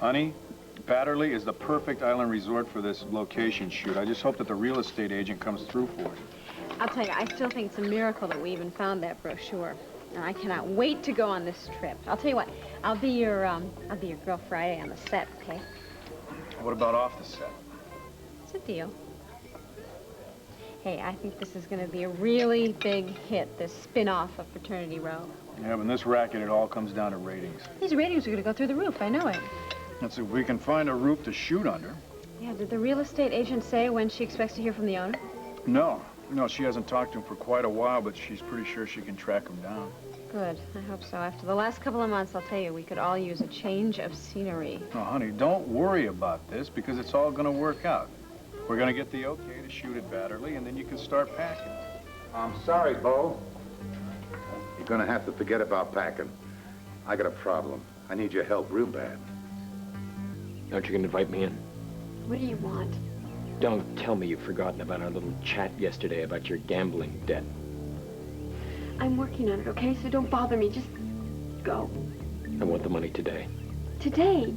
Honey, Badfderly is the perfect island resort for this location shoot. I just hope that the real estate agent comes through for it. I'll tell you, I still think it's a miracle that we even found that brochure. And I cannot wait to go on this trip. I'll tell you what, I'll be your girl Friday on the set, okay? What about off the set? It's a deal. Hey, I think this is going to be a really big hit, this spin-off of Fraternity Row. Yeah, but in this racket, it all comes down to ratings. These ratings are going to go through the roof, I know it. That's if we can find a roof to shoot under. Yeah, did the real estate agent say when she expects to hear from the owner? No, she hasn't talked to him for quite a while, but she's pretty sure she can track him down. Good, I hope so. After the last couple of months, I'll tell you, we could all use a change of scenery. Oh, honey, don't worry about this, because it's all going to work out. We're going to get the okay to shoot at Badfderly, and then you can start packing. I'm sorry, Bo. You're going to have to forget about packing. I got a problem. I need your help real bad. Aren't you going to invite me in? What do you want? Don't tell me you've forgotten about our little chat yesterday about your gambling debt. I'm working on it, okay? So don't bother me. Just go. I want the money today. Today?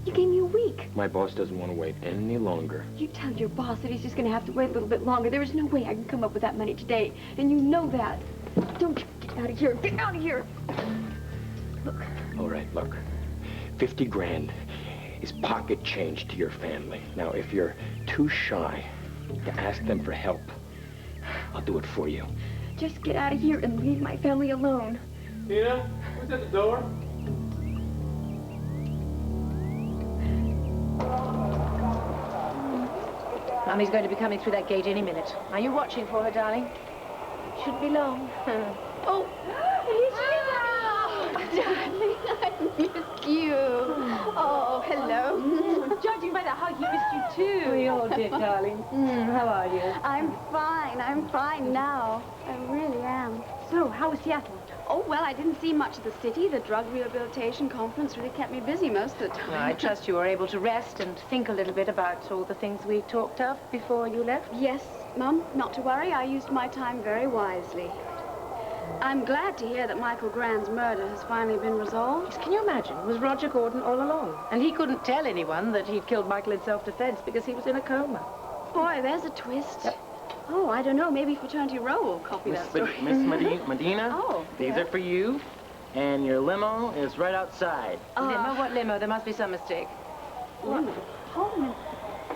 You gave me a week. My boss doesn't want to wait any longer. You tell your boss that he's just going to have to wait a little bit longer. There is no way I can come up with that money today. And you know that. Don't get out of here. Get out of here. Look. All right, look. 50 grand is pocket change to your family. Now, if you're too shy to ask them for help, I'll do it for you. Just get out of here and leave my family alone. Tina, who's at the door? Mommy's going to be coming through that gate any minute. Are you watching for her, darling? Shouldn't be long. Oh, Darling, I missed you. Oh, hello. judging by the hug, he missed you too. We all did, darling. How are you? I'm fine now. I really am. So, how was Seattle? Oh, well, I didn't see much of the city. The drug rehabilitation conference really kept me busy most of the time. Well, I trust you were able to rest and think a little bit about all the things we talked of before you left. Yes, Mum, not to worry. I used my time very wisely. I'm glad to hear that Michael Grand's murder has finally been resolved. Yes, can you imagine? It was Roger Gordon all along. And he couldn't tell anyone that he'd killed Michael in self-defense because he was in a coma. Boy, there's a twist. Yep. Oh, I don't know. Maybe Fraternity Row will copy that story. Miss Medina, Oh, these yeah. are for you, and your limo is right outside. Limo? What limo? There must be some mistake. Limo. Hold on a minute.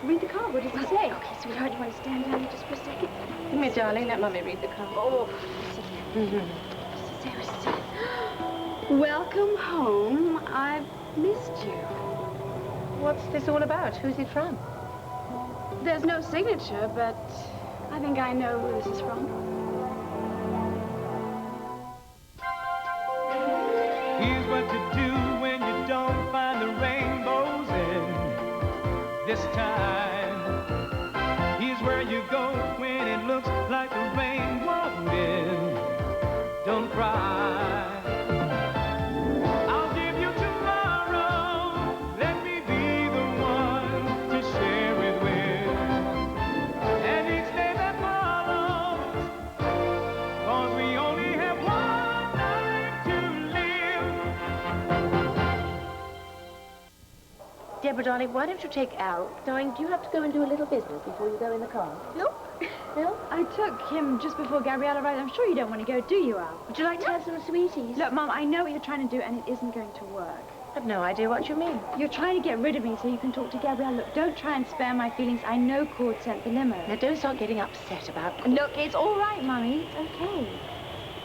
Read the card. What does it say? Okay, sweetheart, you want to stand down here just for a second? Come here, darling. Let Mummy read the card. Oh. Welcome home. I've missed you. What's this all about? Who's it from? There's no signature, but I think I know who this is from. Here's what to do when you don't find the rainbows in this time. Here's where you go when it looks like the rain won't end. Don't cry. I'll give you tomorrow. Let me be the one to share it with. And each day that follows, 'cause we only have one life to live. Debra, darling, why don't you take Al? Darling, do you have to go and do a little business before you go in the car? Nope. No? I took him just before Gabrielle arrived. I'm sure you don't want to go, do you, Al? Would you like to have some sweeties? Look, Mom, I know what you're trying to do, and it isn't going to work. I've no idea what you mean. You're trying to get rid of me so you can talk to Gabrielle. Look, don't try and spare my feelings. I know Cord sent the limo. Now, don't start getting upset about... Look, it's all right, Mummy. It's okay.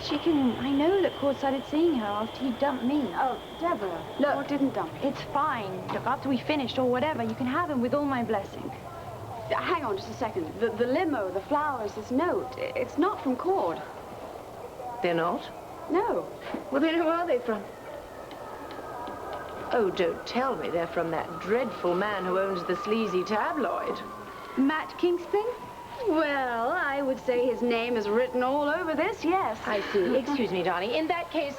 She can... I know that Cord started seeing her after he dumped me. Oh, Deborah. Look, Or didn't dump me. it's fine. Look, after we finished or whatever, you can have him with all my blessing. Hang on just a second. The limo, the flowers, this note, it's not from Cord. They're not? No. Well, then who are they from? Oh, don't tell me they're from that dreadful man who owns the sleazy tabloid. Matt Kingston? Well, I would say his name is written all over this, yes. I see. Excuse me, darling. In that case,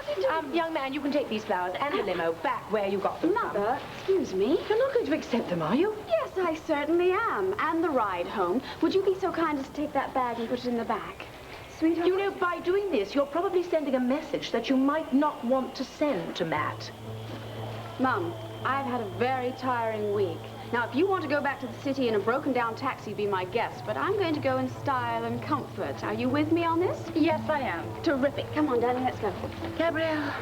young man, you can take these flowers and the limo back where you got them from. Mother, excuse me. You're not going to accept them, are you? Yes, I certainly am. And the ride home. Would you be so kind as to take that bag and put it in the back? Sweetheart? You know, by doing this, you're probably sending a message that you might not want to send to Matt. Mum, I've had a very tiring week. Now, if you want to go back to the city in a broken-down taxi, be my guest. But I'm going to go in style and comfort. Are you with me on this? Yes, I am. Terrific. Come on, darling, let's go. Gabrielle.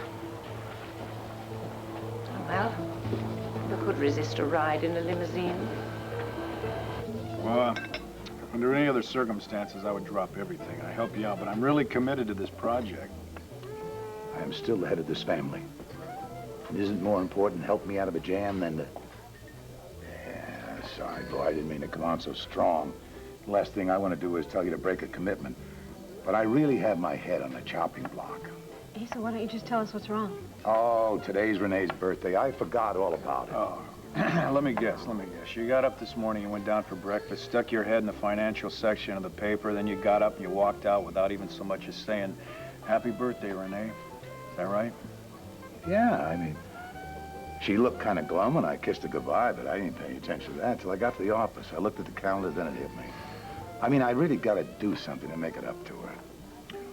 Oh, well, who could resist a ride in a limousine? Well, under any other circumstances, I would drop everything. I help you out, but I'm really committed to this project. I am still the head of this family. It isn't more important to help me out of a jam than to... Yeah, sorry, boy, I didn't mean to come on so strong. The last thing I want to do is tell you to break a commitment. But I really have my head on the chopping block. Asa, why don't you just tell us what's wrong? Oh, today's Renee's birthday. I forgot all about it. Oh, let me guess. You got up this morning, you went down for breakfast, stuck your head in the financial section of the paper, then you got up and you walked out without even so much as saying, "Happy birthday, Renee." Is that right? Yeah, I mean, she looked kind of glum when I kissed her goodbye, but I didn't pay attention to that till I got to the office. I looked at the calendar, then it hit me. I mean, I really got to do something to make it up to her.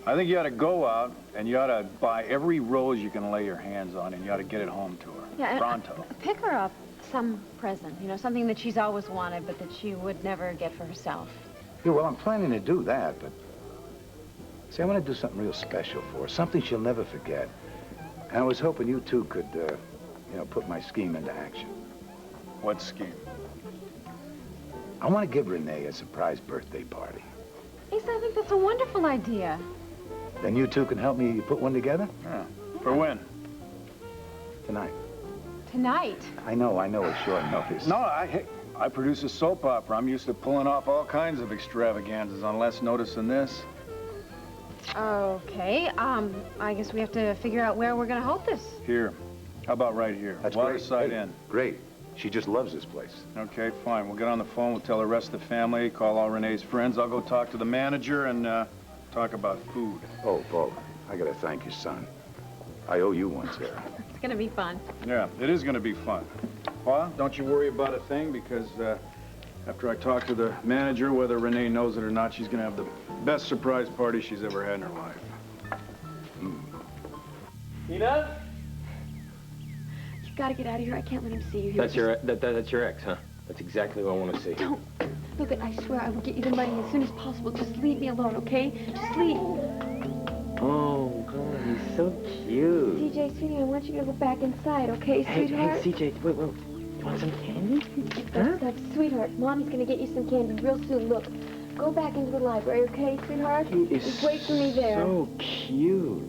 I think you ought to go out and you ought to buy every rose you can lay your hands on and you ought to get it home to her. Yeah, Pronto. Pick her up some present, you know, something that she's always wanted but that she would never get for herself. Yeah, well, I'm planning to do that, but... See, I want to do something real special for her, something she'll never forget. And I was hoping you two could, you know, put my scheme into action. What scheme? I want to give Renee a surprise birthday party. Asa, I think that's a wonderful idea. Then you two can help me put one together? Yeah. For when? Tonight. Tonight? I know it's short notice. No, I produce a soap opera. I'm used to pulling off all kinds of extravaganzas on less notice than this. Okay, I guess we have to figure out where we're gonna hold this. Here. How about right here? That's Waterside great. Inn. Great. She just loves this place. Okay, fine. We'll get on the phone. We'll tell the rest of the family, call all Renee's friends. I'll go talk to the manager and talk about food. Oh, Bo, I gotta thank you, son. I owe you one, Sarah. It's gonna be fun. Yeah, it is gonna be fun. Well, don't you worry about a thing because after I talk to the manager, whether Renee knows it or not, she's gonna have the best surprise party she's ever had in her life. Tina? You gotta get out of here. I can't let him see you. That's your ex, huh? That's exactly what I want to see. Don't. Look, I swear I will get you the money as soon as possible. Just leave me alone, okay? Just leave. Oh, God, he's so cute. CJ, sweetie, I want you to go back inside, okay, sweetheart? Hey, CJ, wait. You want some candy? Sweetheart, Mommy's gonna get you some candy real soon. Look, go back into the library, okay, sweetheart? He is Just wait for me there. so cute.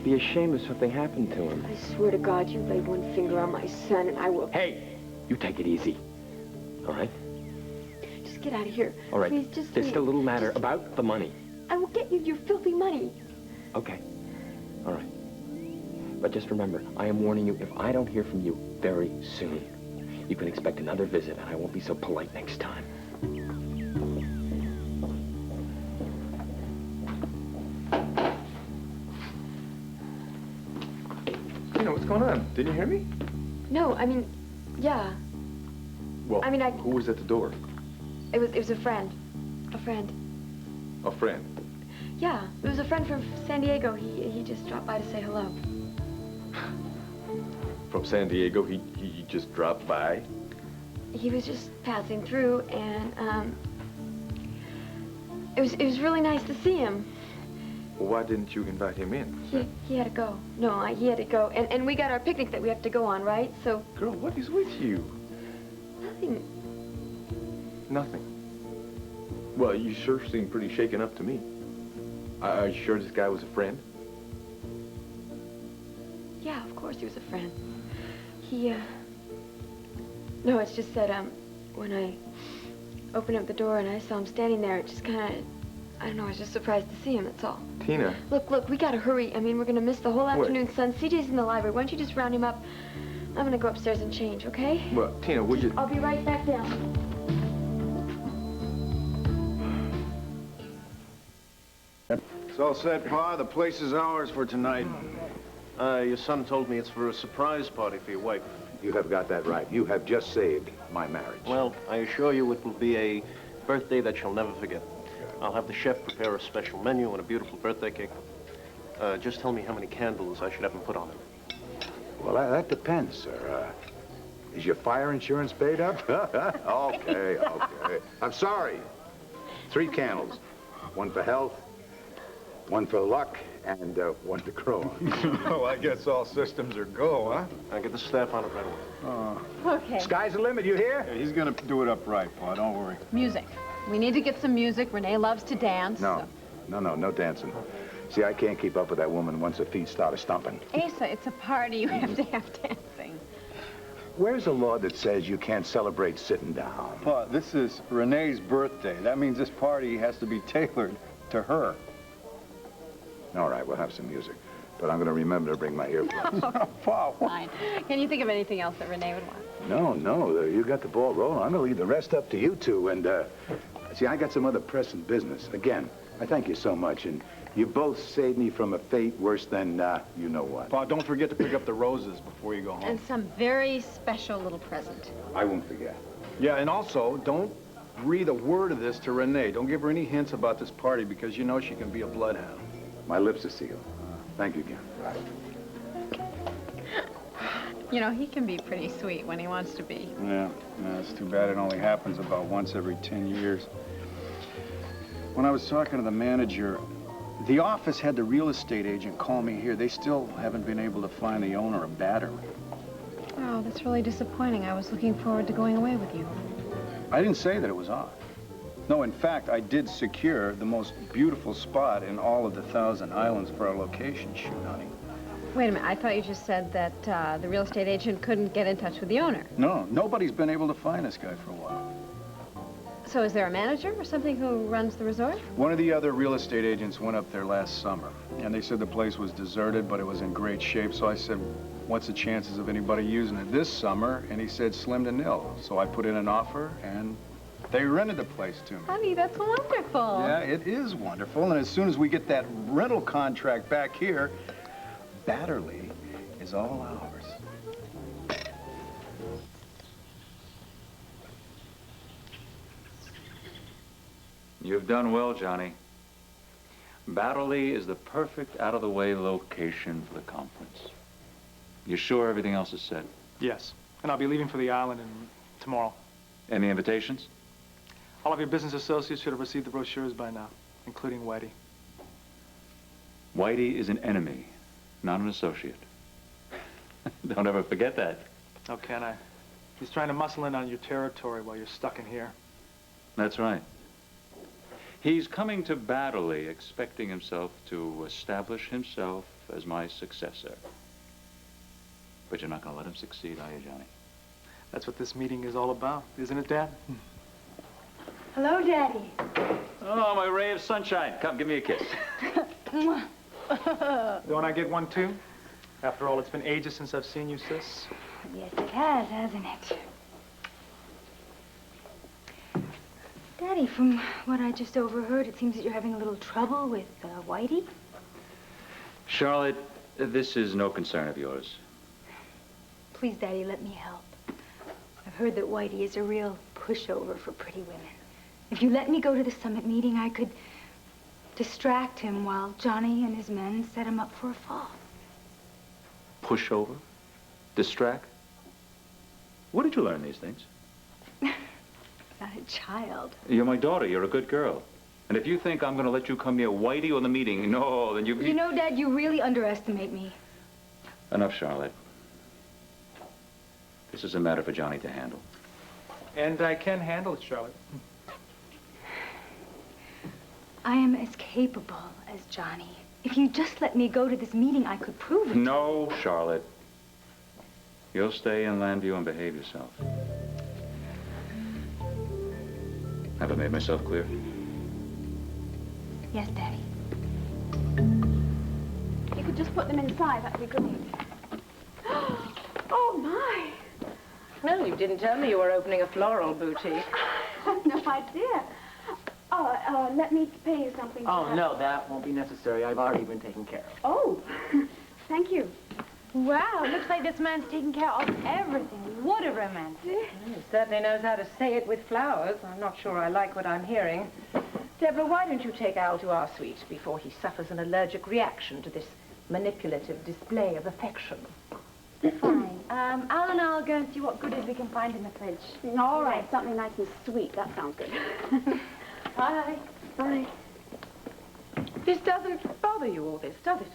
Be ashamed if something happened to him. I swear to God, you lay one finger on my son and I will... Hey, you take it easy. All right? Just get out of here. All right. Please, just There's leave. still a little matter about the money. I will get you your filthy money. Okay. All right. But just remember, I am warning you, if I don't hear from you very soon, you can expect another visit, and I won't be so polite next time. You know, what's going on? Didn't you hear me? No, I mean, yeah. Well, I mean, who was at the door? It was a friend. A friend. A friend. Yeah, it was a friend from San Diego. He just dropped by to say hello. From San Diego, he just dropped by? He was just passing through, and it was really nice to see him. Well, why didn't you invite him in? He had to go. No, he had to go. And we got our picnic that we have to go on, right? So... Girl, what is with you? Nothing. Nothing. Well, you sure seem pretty shaken up to me. Are you sure this guy was a friend? Yeah, of course he was a friend. No, it's just that, when I opened up the door and I saw him standing there, it just kind of, I don't know, I was just surprised to see him, that's all. Tina. Look, we gotta hurry. I mean, we're gonna miss the whole afternoon, son. CJ's in the library. Why don't you just round him up? I'm gonna go upstairs and change, okay? Well, Tina, would you... I'll be right back down. It's all set, Pa. The place is ours for tonight. Your son told me it's for a surprise party for your wife. You have got that right. You have just saved my marriage. Well, I assure you it will be a birthday that you'll never forget. I'll have the chef prepare a special menu and a beautiful birthday cake. Just tell me how many candles I should have him put on it. Well, that depends, sir. Is your fire insurance paid up? Okay. I'm sorry. 3 candles. 1 for health, 1 for luck, and 1 to crow on. Oh, I guess all systems are go, huh? I'll get the staff on it right away. Okay. Sky's the limit, you hear? Yeah, he's gonna do it up right, Pa, don't worry. Music. We need to get some music. Renee loves to dance. No dancing. See, I can't keep up with that woman once her feet start stumping. Asa, it's a party. You have to have dancing. Where's the law that says you can't celebrate sitting down? Pa, this is Renee's birthday. That means this party has to be tailored to her. All right, we'll have some music. But I'm going to remember to bring my earplugs. Pa, Fine. Can you think of anything else that Renee would want? No, you got the ball rolling. I'm going to leave the rest up to you two. And, see, I got some other pressing business. Again, I thank you so much. And you both saved me from a fate worse than you know what. Pa, don't forget to pick up the roses before you go home. And some very special little present. I won't forget. Yeah, and also, don't breathe a word of this to Renee. Don't give her any hints about this party because you know she can be a bloodhound. My lips are sealed. Thank you again. You know, he can be pretty sweet when he wants to be. Yeah, it's too bad it only happens about once every 10 years. When I was talking to the manager, the office had the real estate agent call me here. They still haven't been able to find the owner of Badfderly. Oh, that's really disappointing. I was looking forward to going away with you. I didn't say that it was off. No, in fact, I did secure the most beautiful spot in all of the Thousand Islands for our location shoot, honey. Wait a minute. I thought you just said that the real estate agent couldn't get in touch with the owner. No, nobody's been able to find this guy for a while. So is there a manager or something who runs the resort? One of the other real estate agents went up there last summer, and they said the place was deserted, but it was in great shape. So I said, what's the chances of anybody using it this summer? And he said slim to nil. So I put in an offer, and they rented the place to me. Honey, that's wonderful. Yeah, it is wonderful. And as soon as we get that rental contract back here, Badfderly is all ours. You've done well, Johnny. Badfderly is the perfect out-of-the-way location for the conference. You sure everything else is set? Yes, and I'll be leaving for the island tomorrow. Any invitations? All of your business associates should have received the brochures by now, including Whitey. Whitey is an enemy, not an associate. Don't ever forget that. Oh, can I? He's trying to muscle in on your territory while you're stuck in here. That's right. He's coming to Badfderly expecting himself to establish himself as my successor. But you're not going to let him succeed, are you, Johnny? That's what this meeting is all about, isn't it, Dad? Hello, Daddy. Oh, my ray of sunshine. Come, give me a kiss. Don't I get one, too? After all, it's been ages since I've seen you, sis. Yes, it has, hasn't it? Daddy, from what I just overheard, it seems that you're having a little trouble with Whitey. Charlotte, this is no concern of yours. Please, Daddy, let me help. I've heard that Whitey is a real pushover for pretty women. If you let me go to the summit meeting, I could distract him while Johnny and his men set him up for a fall. Pushover? Distract? Where did you learn these things? Not a child. You're my daughter. You're a good girl. And if you think I'm going to let you come near Whitey or the meeting, no, then you... You know, Dad, you really underestimate me. Enough, Charlotte. This is a matter for Johnny to handle. And I can handle it, Charlotte. I am as capable as Johnny. If you just let me go to this meeting, I could prove it. No, Charlotte. You'll stay in Landview and behave yourself. Have I made myself clear? Yes, Daddy. You could just put them inside, that'd be great. Oh, my. No, you didn't tell me you were opening a floral boutique. I had no idea. Let me pay you something. Oh, no, that won't be necessary. I've already been taken care of. Oh, thank you. Wow, looks like this man's taking care of everything. What a romance. He certainly knows how to say it with flowers. I'm not sure I like what I'm hearing. Debra, why don't you take Al to our suite before he suffers an allergic reaction to this manipulative display of affection? Fine. Al and I'll go and see what goodies we can find in the fridge. All right, something nice and sweet. That sounds good. Bye. Bye. This doesn't bother you, all this, does it?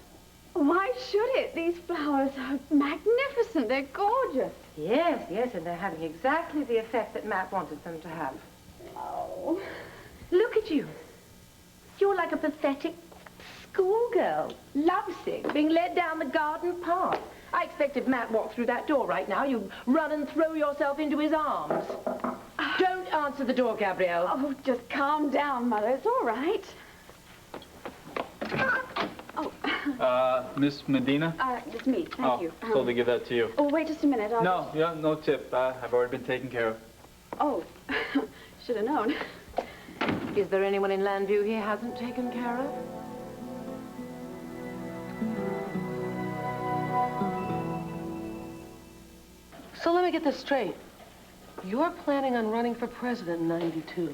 Why should it? These flowers are magnificent. They're gorgeous. Yes, yes, and they're having exactly the effect that Matt wanted them to have. Oh. Look at you. You're like a pathetic schoolgirl, lovesick, being led down the garden path. I expect if Matt walked through that door right now, you'd run and throw yourself into his arms. Don't answer the door, Gabrielle. Oh, just calm down, Mother. It's all right. Oh. Miss Medina? It's me. Thank you. Told to give that to you. Oh, wait just a minute. No, yeah, no tip. I've already been taken care of. Oh, should have known. Is there anyone in Landview he hasn't taken care of? So let me get this straight. You're planning on running for president in '92.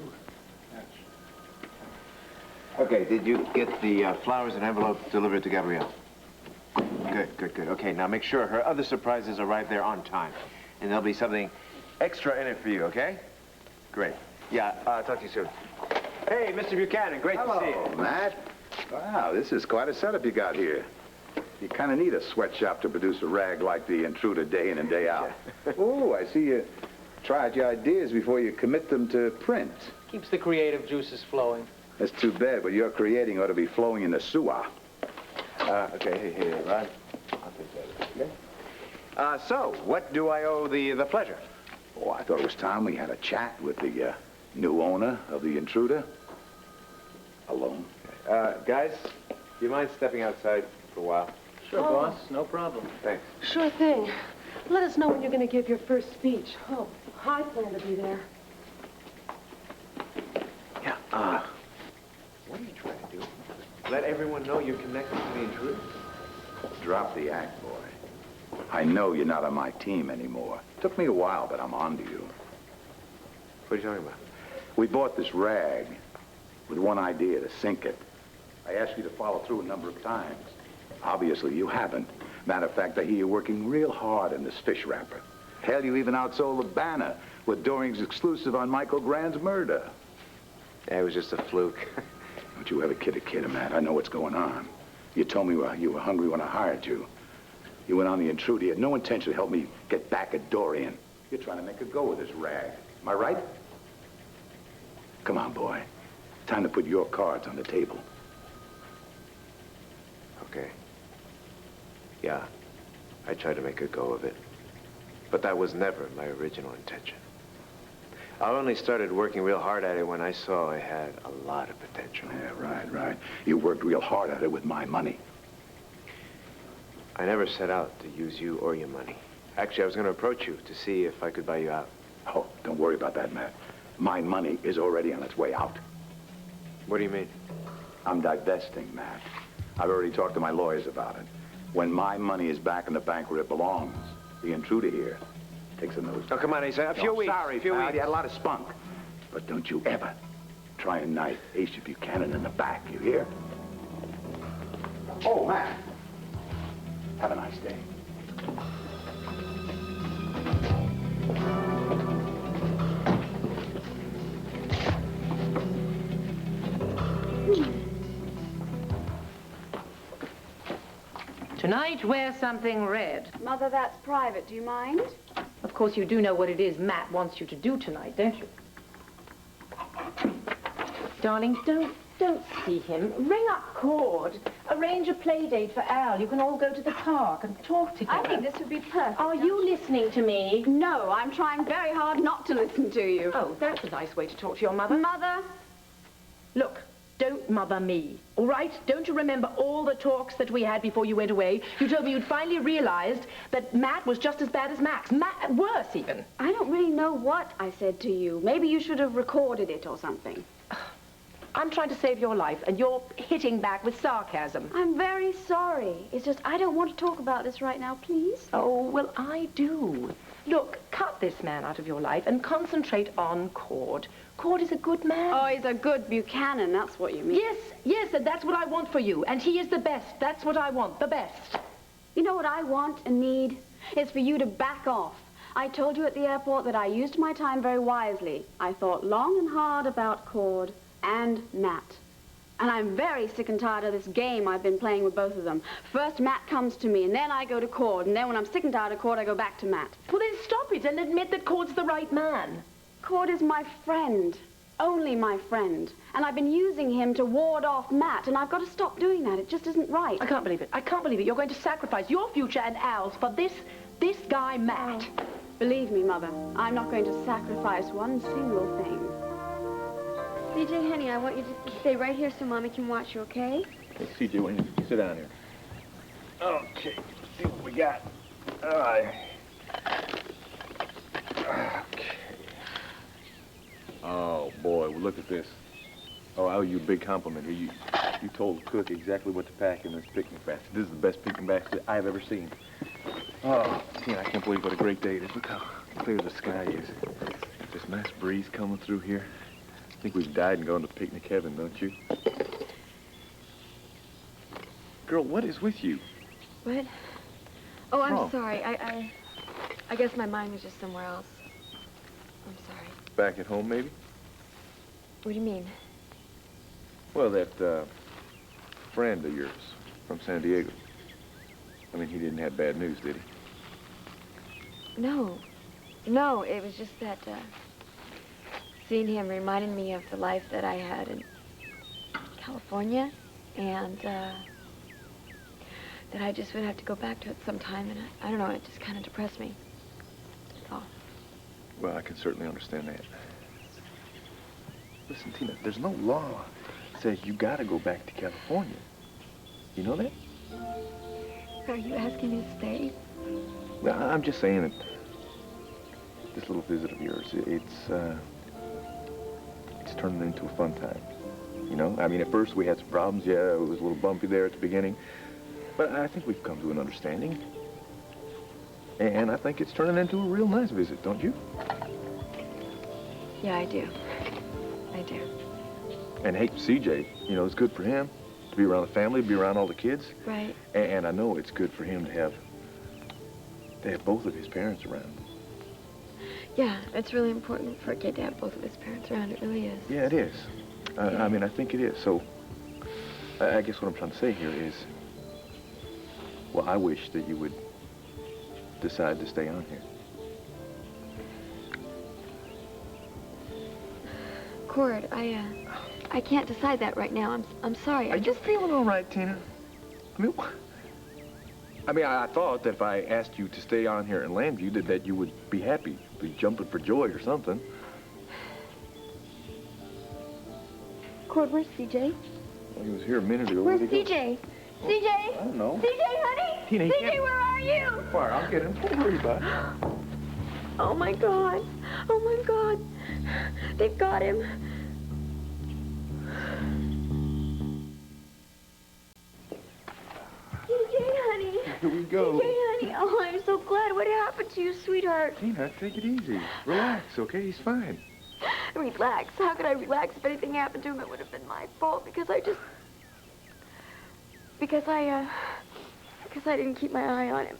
Okay, did you get the flowers and envelopes delivered to Gabrielle? Good, good, good. Okay, now make sure her other surprises arrive there on time. And there'll be something extra in it for you, okay? Great. Yeah, talk to you soon. Hey, Mr. Buchanan, great to see you. Hello, Matt. Wow, this is quite a setup you got here. You kind of need a sweatshop to produce a rag like the Intruder day in and day out. Oh, I see you tried your ideas before you commit them to print. Keeps the creative juices flowing. That's too bad, but your creating ought to be flowing in the sewer. Okay, hey, Rod. I'll take that, okay? So, what do I owe the pleasure? Oh, I thought it was time we had a chat with the new owner of the Intruder. Alone. Guys, do you mind stepping outside for a while? Sure, boss. No problem. Thanks. Sure thing. Let us know when you're going to give your first speech. Oh, I plan to be there. Yeah, what are you trying to do? Let everyone know you're connected to the Intruder? Drop the act, boy. I know you're not on my team anymore. Took me a while, but I'm on to you. What are you talking about? We bought this rag with one idea, to sink it. I asked you to follow through a number of times. Obviously, you haven't. Matter of fact, I hear you're working real hard in this fish wrapper. Hell, you even outsold the banner with Doring's exclusive on Michael Grand's murder. Yeah, it was just a fluke. Don't you ever kid a kid, Matt. I know what's going on. You told me you were hungry when I hired you. You went on the Intruder. You had no intention to help me get back at Dorian. You're trying to make a go with this rag. Am I right? Come on, boy. Time to put your cards on the table. Okay. Yeah, I tried to make a go of it. But that was never my original intention. I only started working real hard at it when I saw I had a lot of potential. Yeah, right. You worked real hard at it with my money. I never set out to use you or your money. Actually, I was going to approach you to see if I could buy you out. Oh, don't worry about that, Matt. My money is already on its way out. What do you mean? I'm divesting, Matt. I've already talked to my lawyers about it. When my money is back in the bank where it belongs, the Intruder here takes a nose. Oh, come on, he's a few weeks. Sorry, pal. You had a lot of spunk. But don't you ever try and knife Ace Buchanan in the back, you hear? Oh, Matt. Have a nice day. Tonight, wear something red. Mother, that's private. Do you mind? Of course, you do know what it is Matt wants you to do tonight, don't you? Darling, don't see him. Ring up Cord. Arrange a play date for Al. You can all go to the park and talk together. I think this would be perfect. Are you listening to me? No, I'm trying very hard not to listen to you. Oh, that's a nice way to talk to your mother. Mother? Look, don't mother me, all right? Don't you remember all the talks that we had before you went away? You told me you'd finally realized that Matt was just as bad as Max. Worse, even. I don't really know what I said to you. Maybe you should have recorded it or something. I'm trying to save your life, and you're hitting back with sarcasm. I'm very sorry. It's just I don't want to talk about this right now, please. Oh, well, I do. Look, cut this man out of your life and concentrate on Cord. Cord is a good man. Oh, he's a good Buchanan, that's what you mean. Yes, and that's what I want for you. And he is the best. That's what I want, the best. You know what I want and need? is for you to back off. I told you at the airport that I used my time very wisely. I thought long and hard about Cord and Matt. And I'm very sick and tired of this game I've been playing with both of them. First Matt comes to me, and then I go to Cord, and then when I'm sick and tired of Cord, I go back to Matt. Well, then stop it and admit that Cord's the right man. Cord is my friend. Only my friend. And I've been using him to ward off Matt, and I've got to stop doing that. It just isn't right. I can't believe it. I can't believe it. You're going to sacrifice your future and Al's for this guy, Matt. Oh, believe me, Mother, I'm not going to sacrifice one single thing. CJ, honey, I want you to stay right here so Mommy can watch you, okay? Hey, CJ, why don't you sit down here? Okay, let's see what we got. All right. Okay. Oh, boy, well, look at this. Oh, I owe you a big compliment here. You told the cook exactly what to pack in this picnic basket. This is the best picnic basket I have ever seen. Oh, Tina, I can't believe what a great day it is. Look how clear the sky is. This nice breeze coming through here. I think we've died and gone to picnic heaven, don't you? Girl, what is with you? What? Oh, I'm Oh. sorry. I guess my mind was just somewhere else. I'm sorry. Back at home, maybe? What do you mean? Well, that friend of yours from San Diego. I mean, he didn't have bad news, did he? No. No, it was just that, seeing him reminded me of the life that I had in California, and, that I just would have to go back to it sometime, and I don't know, it just kind of depressed me. That's all. Well, I can certainly understand that. Listen, Tina, there's no law that says you gotta go back to California. You know that? Are you asking me to stay? No, I'm just saying that this little visit of yours, it's turning into a fun time. You know? I mean, at first we had some problems. Yeah, it was a little bumpy there at the beginning. But I think we've come to an understanding. And I think it's turning into a real nice visit, don't you? Yeah, I do. I do. And hey, CJ, you know, it's good for him to be around the family, be around all the kids. Right. And I know it's good for him to have both of his parents around. Yeah, it's really important for a kid to have both of his parents around. It really is. Yeah, it is. I mean, I think it is. So, I guess what I'm trying to say here is, well, I wish that you would decide to stay on here. Cord, I can't decide that right now. I'm sorry. Are you feeling all right, Tina? I mean, I thought that if I asked you to stay on here in Lambview, that you would be happy, be jumping for joy or something. Cord, where's CJ? Well, he was here a minute ago. Where's Where'd he go? CJ? Oh, CJ? I don't know. CJ, honey? Tina, CJ, where are you? Fire, I'll get him. Don't worry about it. Oh, my God. Oh, my God. They've got him. CJ, honey. Here we go. CJ, honey. Oh, I'm so glad. What happened to you, sweetheart? Tina, take it easy. Relax, okay? He's fine. Relax. How could I relax? If anything happened to him, it would have been my fault because I didn't keep my eye on him.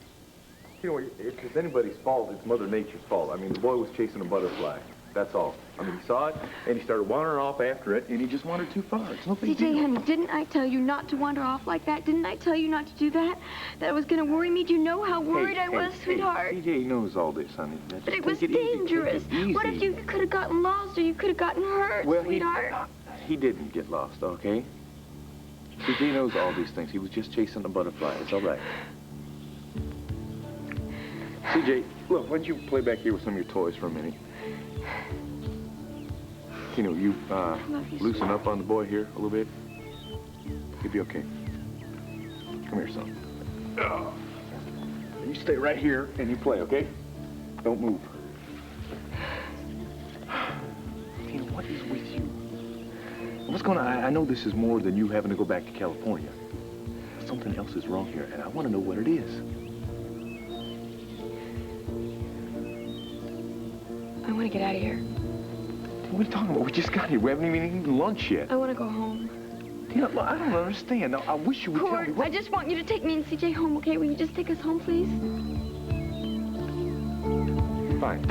You know, if it's anybody's fault, it's Mother Nature's fault. I mean, the boy was chasing a butterfly. That's all. I mean, he saw it, and he started wandering off after it, and he just wandered too far. It's no big deal. CJ, honey, didn't I tell you not to wander off like that? Didn't I tell you not to do that? That it was going to worry me? Do you know how worried I was, sweetheart? CJ knows all this, honey. Now, But just it was take easy. dangerous. Take it What if easy. you could have gotten lost or you could have gotten hurt, Well, sweetheart? he didn't get lost, okay? CJ knows all these things. He was just chasing a butterfly. It's all right. CJ, look, why don't you play back here with some of your toys for a minute? You know, you loosen up on the boy here a little bit. He'll be okay. Come here, son. You stay right here and you play, okay? Don't move. Tina, what is with you? What's going on? I know this is more than you having to go back to California. Something else is wrong here, and I want to know what it is. I want to get out of here. What are you talking about? We just got here. We haven't even eaten lunch yet. I want to go home. Tina, look, I don't understand. Now, I wish you would tell me Cord, what... I just want you to take me and CJ home, okay? Will you just take us home, please? fine.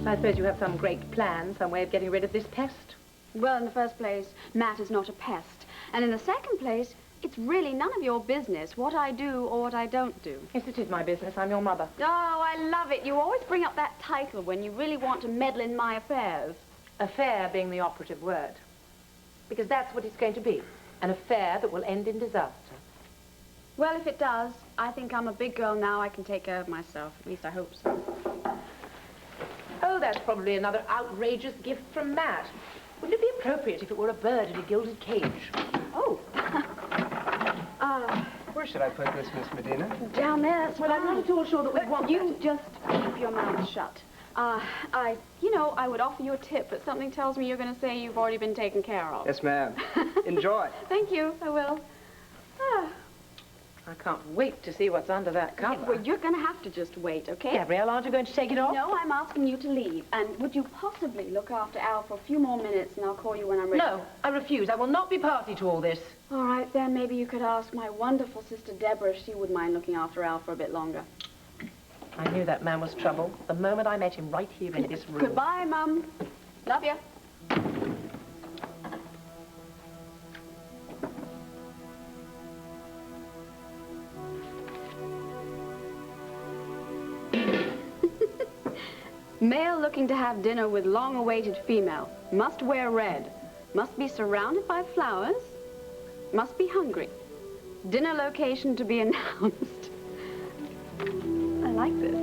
I suppose you have some great plan, some way of getting rid of this pest? Well, in the first place, Matt is not a pest. And in the second place, it's really none of your business what I do or what I don't do. Yes, it is my business. I'm your mother. Oh, I love it. You always bring up that title when you really want to meddle in my affairs. Affair being the operative word. Because that's what it's going to be. An affair that will end in disaster. Well, if it does, I think I'm a big girl now. I can take care of myself. At least I hope so. Oh, that's probably another outrageous gift from Matt. Wouldn't it be appropriate if it were a bird in a gilded cage? Oh. Where should I put this, Miss Medina? Down there. Well, I'm not at all sure that we want you just keep your mouth shut. You know, I would offer you a tip, but something tells me you're going to say you've already been taken care of. Yes, ma'am. Enjoy. Thank you. I will. I can't wait to see what's under that cover. Well, you're going to have to just wait, okay? Gabrielle, aren't you going to take it off? No, I'm asking you to leave. And would you possibly look after Al for a few more minutes, and I'll call you when I'm ready? No, I refuse. I will not be party to all this. All right, then maybe you could ask my wonderful sister Debra if she would mind looking after Al for a bit longer. I knew that man was trouble the moment I met him right here in this room. Goodbye, Mum. Love you. Male looking to have dinner with long-awaited female. Must wear red. Must be surrounded by flowers. Must be hungry. Dinner location to be announced. I like this.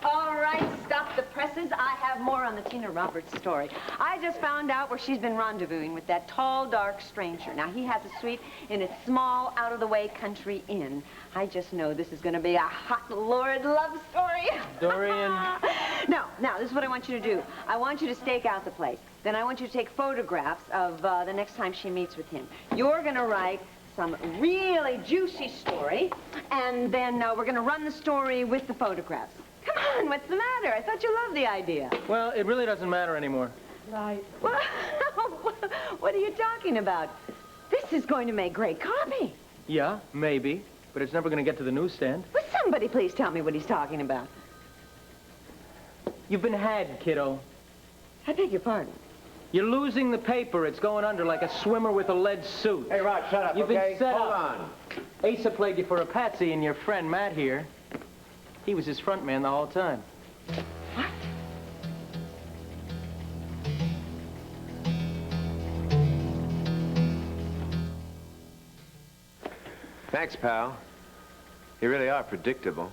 All right, stop the presses. I have more on the Tina Roberts story. I just found out where she's been rendezvousing with that tall, dark stranger. Now, he has a suite in a small, out-of-the-way country inn. I just know this is going to be a hot, lurid love story. Dorian. No, now, this is what I want you to do. I want you to stake out the place. Then I want you to take photographs of the next time she meets with him. You're going to write some really juicy story, and then we're going to run the story with the photographs. Come on, what's the matter? I thought you loved the idea. Well, it really doesn't matter anymore. Right. Well, what are you talking about? This is going to make great copy. Yeah, maybe, but it's never going to get to the newsstand. Will somebody please tell me what he's talking about? You've been had, kiddo. I beg your pardon. You're losing the paper. It's going under like a swimmer with a lead suit. Hey, Rod, shut up, You've okay? been set Hold up. on. Asa played you for a patsy, and your friend Matt here, he was his front man the whole time. What? Thanks, pal. You really are predictable.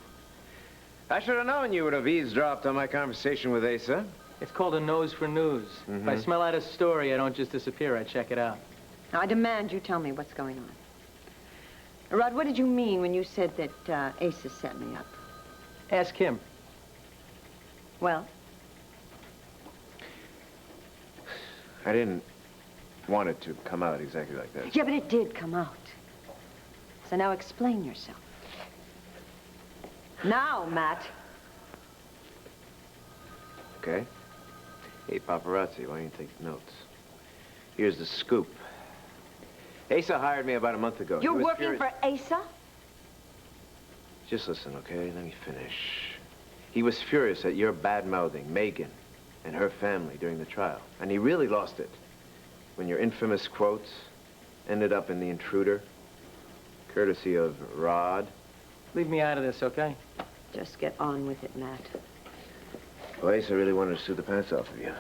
I should have known you would have eavesdropped on my conversation with Asa. It's called a nose for news. If I smell out a story, I don't just disappear. I check it out. Now, I demand you tell me what's going on. Rod, what did you mean when you said that Asa set me up? Ask him. Well? I didn't want it to come out exactly like that. Yeah, but it did come out. So now explain yourself. Now, Matt. Okay. Hey, paparazzi, why don't you take notes? Here's the scoop. Asa hired me about a month ago. You're working for Asa? Just listen, okay? Let me finish. He was furious at your bad-mouthing Megan and her family during the trial. And he really lost it when your infamous quotes ended up in the Intruder, courtesy of Rod. Leave me out of this, okay? Just get on with it, Matt. Well, Asa really wanted to sue the pants off of you.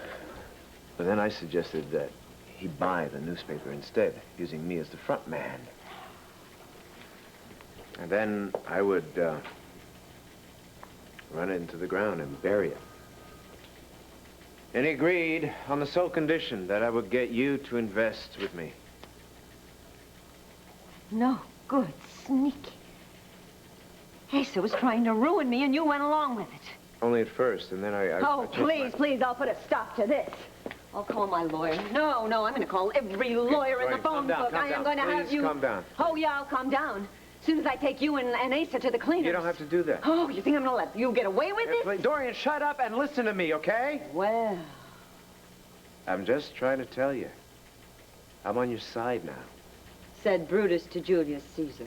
But then I suggested that he buy the newspaper instead, using me as the front man. And then I would run it into the ground and bury it. And he agreed on the sole condition that I would get you to invest with me. No good, sneaky. Asa was trying to ruin me, and you went along with it. Only at first, and then Oh, please, please, I'll put a stop to this. I'll call my lawyer. No, I'm going to call every lawyer in the phone book. I am going to have you... Calm down. Oh, yeah, I'll calm down. As soon as I take you and Asa to the cleaners. You don't have to do that. Oh, you think I'm gonna let you get away with it? Please, Dorian, shut up and listen to me, okay? Well. I'm just trying to tell you. I'm on your side now. Said Brutus to Julius Caesar.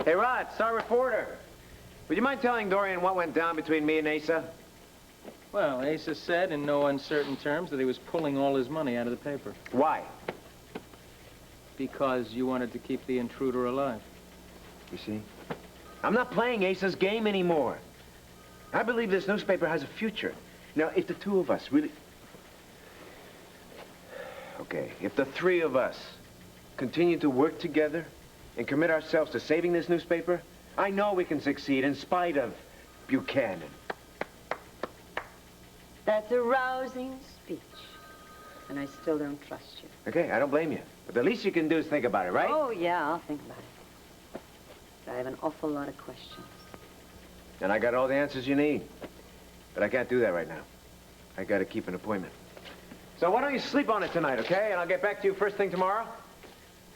Hey, Rod, star reporter. Would you mind telling Dorian what went down between me and Asa? Well, Asa said in no uncertain terms that he was pulling all his money out of the paper. Why? Because you wanted to keep the intruder alive. You see? I'm not playing Asa's game anymore. I believe this newspaper has a future. Now, if the two of us really... Okay, if the three of us continue to work together and commit ourselves to saving this newspaper, I know we can succeed in spite of Buchanan. That's a rousing speech. And I still don't trust you. Okay, I don't blame you. But the least you can do is think about it, right? Oh, yeah, I'll think about it. But I have an awful lot of questions. And I got all the answers you need. But I can't do that right now. I gotta keep an appointment. So why don't you sleep on it tonight, okay? And I'll get back to you first thing tomorrow.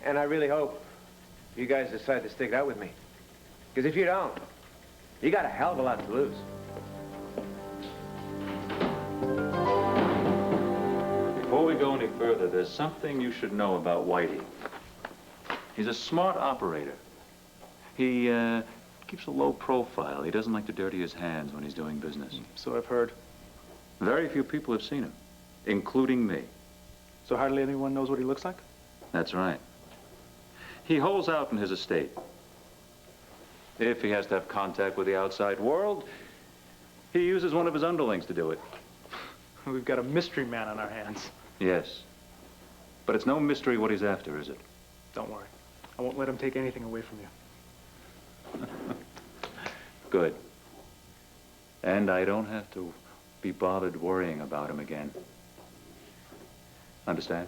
And I really hope you guys decide to stick it out with me. Because if you don't, you got a hell of a lot to lose. Before we go any further, there's something you should know about Whitey. He's a smart operator. He keeps a low profile. He doesn't like to dirty his hands when he's doing business. So I've heard. Very few people have seen him, including me. So hardly anyone knows what he looks like? That's right. He holes out in his estate. If he has to have contact with the outside world, he uses one of his underlings to do it. We've got a mystery man on our hands. Yes. But it's no mystery what he's after, is it? Don't worry. I won't let him take anything away from you. Good. And I don't have to be bothered worrying about him again. Understand?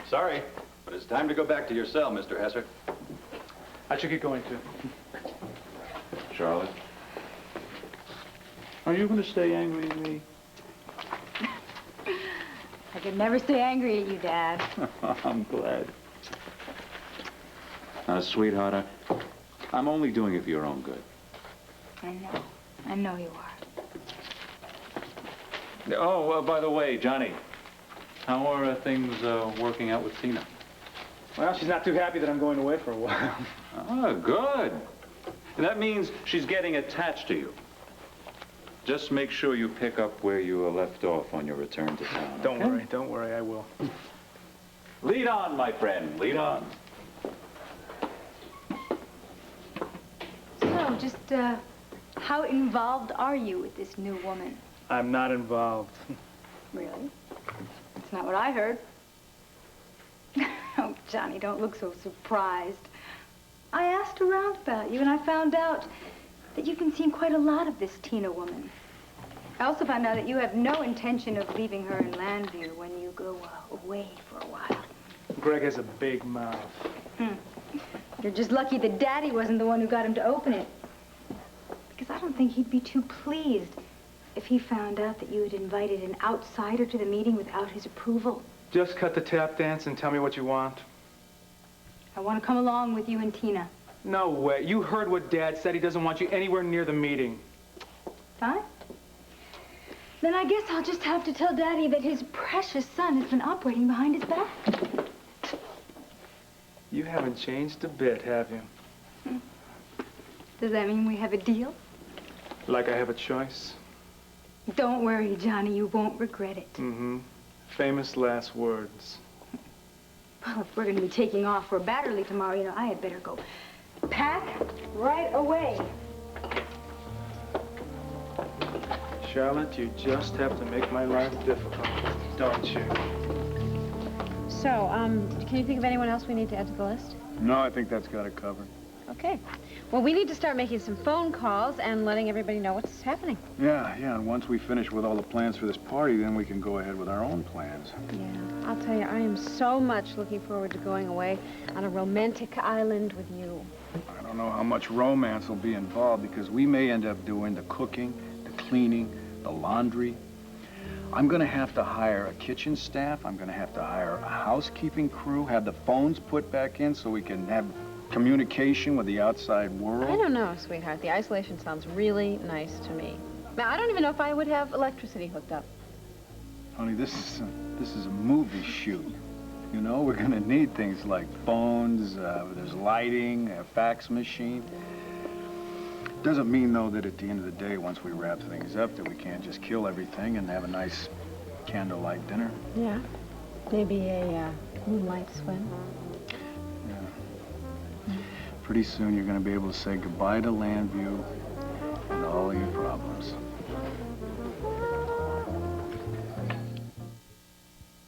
Sorry, but it's time to go back to your cell, Mr. Hesser. I should get going, too. Charlotte? Are you going to stay angry at me? I could never stay angry at you, Dad. I'm glad. Now, sweetheart, I'm only doing it for your own good. I know. I know you are. Oh, by the way, Johnny, how are things working out with Tina? Well, she's not too happy that I'm going away for a while. Oh, good. That means she's getting attached to you. Just make sure you pick up where you left off on your return to town. Don't worry, I will. Lead on, my friend, lead on. So, just, how involved are you with this new woman? I'm not involved. Really? That's not what I heard. Oh, Johnny, don't look so surprised. I asked around about you, and I found out that you've been seeing quite a lot of this Tina woman. I also found out that you have no intention of leaving her in Landview when you go away for a while. Greg has a big mouth. You're just lucky that Daddy wasn't the one who got him to open it. Because I don't think he'd be too pleased if he found out that you had invited an outsider to the meeting without his approval. Just cut the tap dance and tell me what you want. I want to come along with you and Tina. No way. You heard what Dad said. He doesn't want you anywhere near the meeting. Fine. Then I guess I'll just have to tell Daddy that his precious son has been operating behind his back. You haven't changed a bit, have you? Does that mean we have a deal? Like I have a choice? Don't worry, Johnny. You won't regret it. Mm-hmm. Famous last words. Well, if we're going to be taking off for Badfderly tomorrow, you know, I had better go pack right away. Charlotte, you just have to make my life difficult, don't you? So, can you think of anyone else we need to add to the list? No, I think that's got it covered. Okay. Well, we need to start making some phone calls and letting everybody know what's happening. Yeah, and once we finish with all the plans for this party, then we can go ahead with our own plans. Yeah, I'll tell you, I am so much looking forward to going away on a romantic island with you. I don't know how much romance will be involved because we may end up doing the cooking, the cleaning, the laundry. I'm going to have to hire a kitchen staff. I'm going to have to hire a housekeeping crew, have the phones put back in so we can have communication with the outside world. I don't know, sweetheart. The isolation sounds really nice to me. Now, I don't even know if I would have electricity hooked up. Honey, this is a movie shoot. You know, we're going to need things like phones, there's lighting, a fax machine. Doesn't mean, though, that at the end of the day, once we wrap things up, that we can't just kill everything and have a nice candlelight dinner. Yeah. Maybe a moonlight swim. Yeah. Pretty soon, you're going to be able to say goodbye to Landview and all of your problems.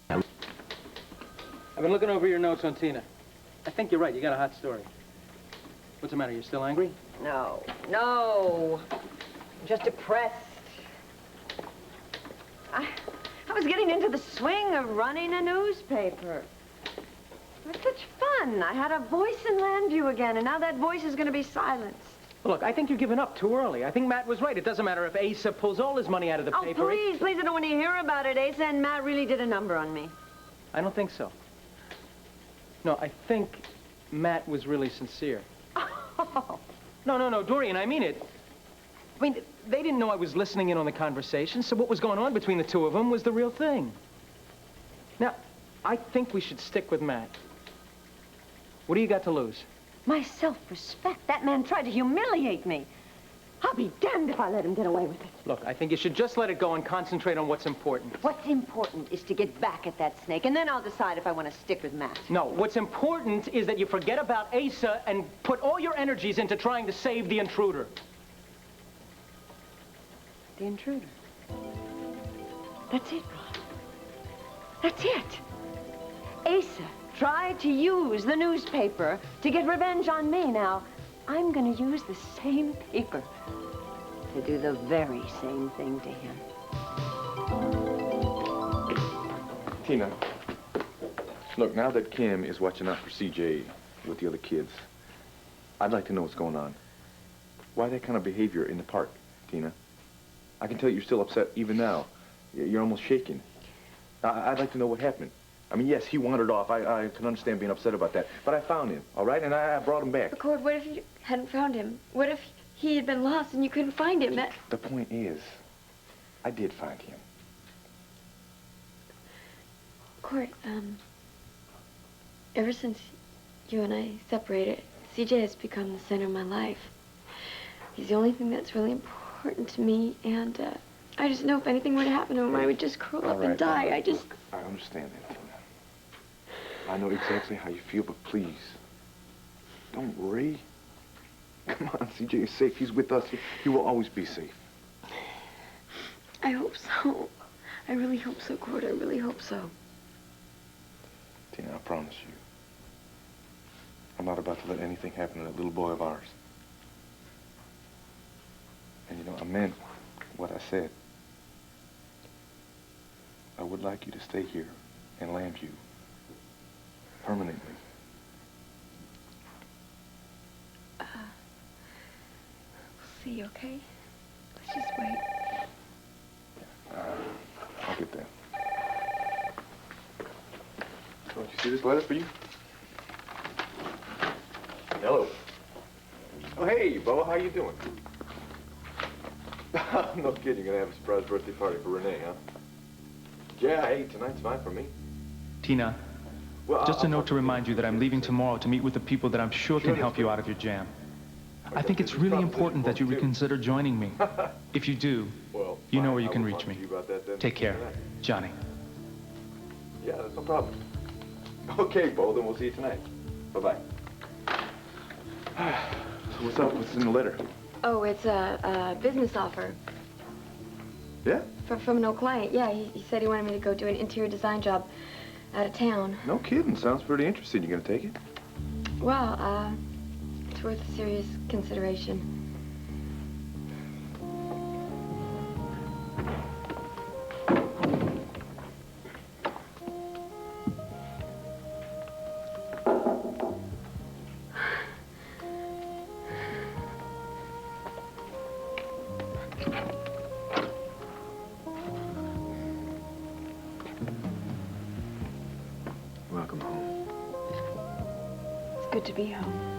I've been looking over your notes on Tina. I think you're right. You got a hot story. What's the matter? You still angry? No, no. I'm just depressed. I was getting into the swing of running a newspaper. It was such fun. I had a voice in Landview again, and now that voice is going to be silenced. Well, look, I think you're giving up too early. I think Matt was right. It doesn't matter if Asa pulls all his money out of the paper. Oh, please, please, I don't want to hear about it. Asa and Matt really did a number on me. I don't think so. No, I think Matt was really sincere. Oh. No, Dorian, I mean it. I mean, they didn't know I was listening in on the conversation, so what was going on between the two of them was the real thing. Now, I think we should stick with Matt. What do you got to lose? My self-respect. That man tried to humiliate me. I'll be damned if I let him get away with it. Look, I think you should just let it go and concentrate on what's important. What's important is to get back at that snake, and then I'll decide if I want to stick with Matt. No, what's important is that you forget about Asa and put all your energies into trying to save the intruder. The intruder? That's it, Ron. That's it. Asa tried to use the newspaper to get revenge on me. Now, I'm going to use the same paper to do the very same thing to him. Tina, look, now that Kim is watching out for CJ with the other kids, I'd like to know what's going on. Why that kind of behavior in the park, Tina? I can tell you're still upset even now. You're almost shaking. I'd like to know what happened. I mean, yes, he wandered off. I can understand being upset about that. But I found him, all right? And I brought him back. But, Cord, what if you hadn't found him? What if he had been lost and you couldn't find him? The point is, I did find him. Cord, ever since you and I separated, CJ has become the center of my life. He's the only thing that's really important to me, and I just know if anything were to happen to him, I would just curl up and die. Look, I understand that, Tina. I know exactly how you feel, but please, don't worry. Come on, CJ is safe. He's with us. He will always be safe. I hope so. I really hope so, Cord. I really hope so. Tina, I promise you, I'm not about to let anything happen to that little boy of ours. And, you know, I meant what I said. I would like you to stay here in Landview permanently. We'll see, okay? Let's just wait. I'll get that. Don't you see this letter for you? Hello. Oh, hey, Bo, how you doing? No kidding, you're gonna have a surprise birthday party for Renee, huh? Yeah, hey, tonight's fine for me. Tina, well, just a note to remind you that I'm leaving tomorrow to meet with the people that I'm sure can help you out of your jam. I think it's really important that you reconsider joining me. If you do, you know where you can reach me. Take care, Johnny. Yeah, that's no problem. Okay, Bo, then we'll see you tonight. Bye-bye. So what's up? What's in the letter? Oh, it's a business offer. Yeah? From an old client. Yeah, he said he wanted me to go do an interior design job out of town. No kidding. Sounds pretty interesting. You gonna take it? Well, it's worth serious consideration. to be home.